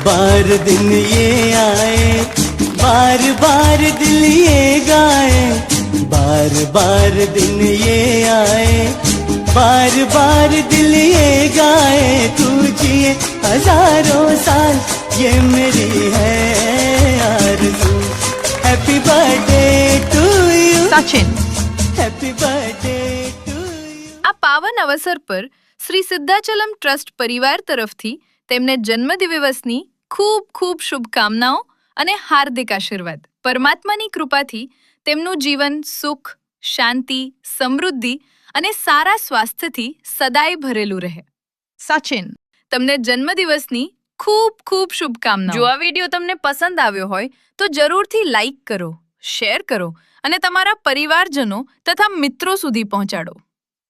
बार दिन ये आए, बार बार दिल ये गाए, बार बार दिन ये आए, बार बार दिल ये गाए, तू जिए हजारों साल ये मेरी है आरज़ू। Happy birthday to you Sachin, happy birthday to you. આ પાવન અવસર પર શ્રી સિદ્ધાચલમ ટ્રસ્ટ પરિવાર તરફથી તેમને જન્મદિવસની ખૂબ ખૂબ શુભકામનાઓ અને હાર્દિક આશીર્વાદ। પરમાત્માની કૃપાથી તેમનું જીવન સુખ, શાંતિ, સમૃદ્ધિ અને સારા સ્વાસ્થ્યથી સદાય ભરેલું રહે। સચિન, તમને જન્મદિવસની ખૂબ ખૂબ શુભકામનાઓ। જો આ વિડીયો તમને પસંદ આવ્યો હોય તો જરૂરથી લાઈક કરો, શેર કરો અને તમારા પરિવારજનો તથા મિત્રો સુધી પહોંચાડો।